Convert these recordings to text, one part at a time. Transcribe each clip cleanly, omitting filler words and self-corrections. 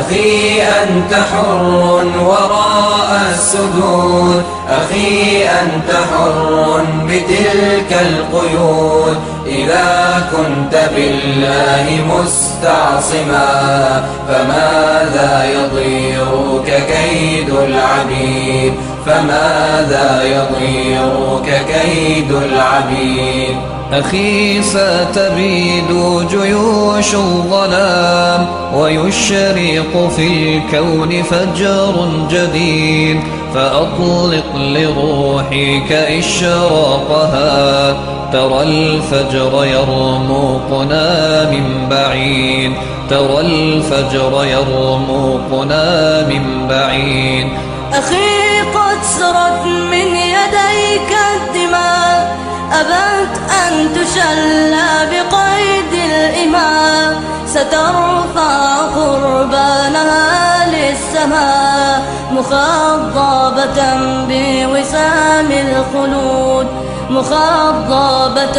أخي أنت حر وراء السدود، أخي أنت حر بتلك القيود. إذا كنت بالله مستعصما فماذا يضيرك كيد العبيد، فماذا يضيرك كيد العبيد. أخي ستبيد جيوش الظلام ويشرق في الكون فجر جديد، فأطلق لروحك إشراقها. ترى الفجر يرموقنا من بعيد، ترى الفجر يرموقنا من بعيد. أخي قد سرت من يديك الدماء، أبت أن تشلى بقيد الإماء. سترفع قربانها للسماء مخضبة بوسام الخلود، مخضبة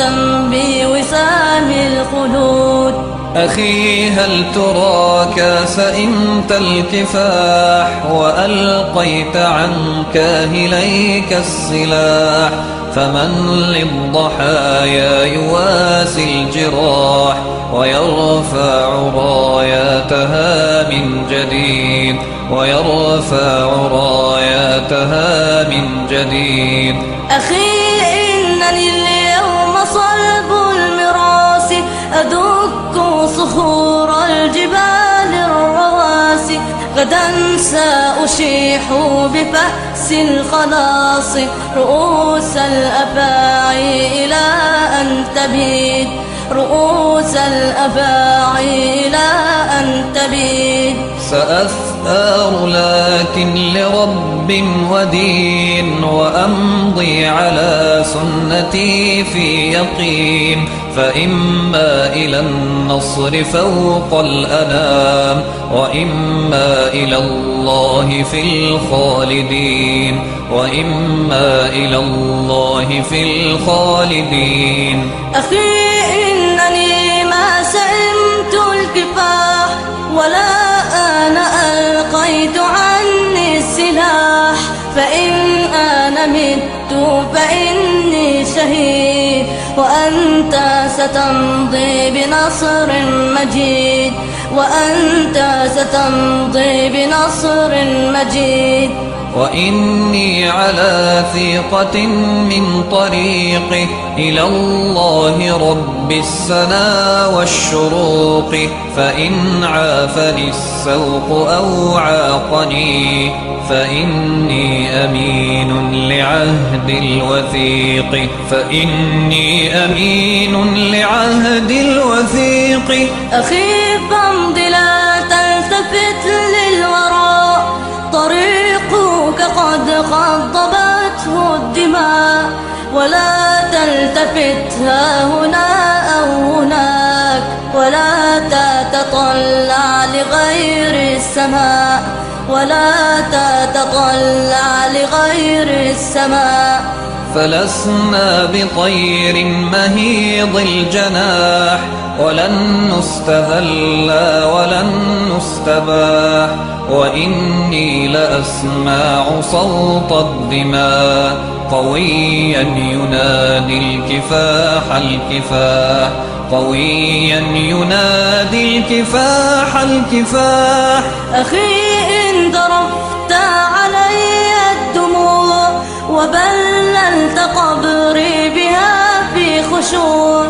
بوسام الخلود. أخي هل تراك سئمت الكفاح وألقيت عن كاهليك السلاح؟ فمن للضحايا يواسي الجراح ويرفع راياتها من جديد، ويرفع راياتها من جديد. أخي إنني اليوم صلب المراس، أدك صخور الجبال الرواسي. غدا سأشيح بفأس الخلاص رؤوس الأفاعي إلى أن تبيد، رؤوس الأفاعي إلى أن تبيد. سأثار لكن لرب ودين، وأمضي على سنتي في يقين. فإما إلى النصر فوق الأنام، وإما إلى الله في الخالدين، وإما إلى الله في الخالدين. أخي إنني ما سئمت الكفاح، ولا أنا ألقيت عني السلاح. فإن أنا مت فإني شهيد، وأنت ستمضي بنصر مجيد، وأنت ستمضي بنصر مجيد. وإني على ثقة من طريقي إلى الله رب السنا والشروق. فإن عافني السوق أو عاقني فإني أمين لعهد الوثيق، فإني أمين لعهد الوثيق. أخي فامض لا تلتفت للوراء، طريقك قد خضبته الدماء. ولا تلتفت ها هنا أو هناك، ولا تتطلع لغير السماء، ولا تتطلع لغير السماء. فلسنا بطير مهيض الجناح، ولن نستذل ولن نستباح. وإني لأسمع صوت الدماء قويا ينادي الكفاح الكفاح، قويا ينادي الكفاح الكفاح. أخي إن ذرفت علي الدموع وبللت قبري بها في خشوع،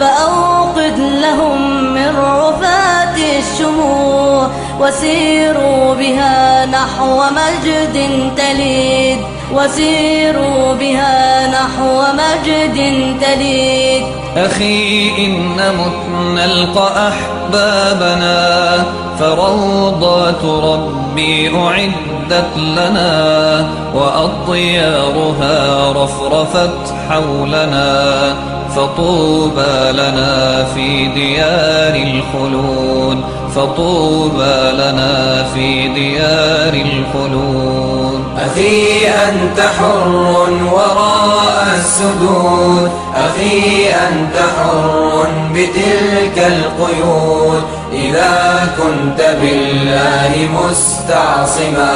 فأوقد لهم من رفات الشموع، وسيروا بها نحو مجد تليد، وسيروا بها نحو مجد تليد. أخي إن مت نلقى أحبابنا، فروضات ربي أعدت لنا، وأطيارها رفرفت حولنا. فطوبى لنا في ديار الخلود، فطوبى لنا في ديار الخلود. أخي أنت حر وراء السدود، أخي أنت حر بتلك القيود. إذا كنت بالله مستعصما،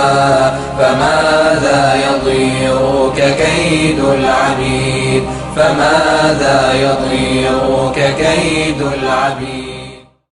فماذا يضيرك كيد العبيد، فماذا يضيرك كيد العبيد.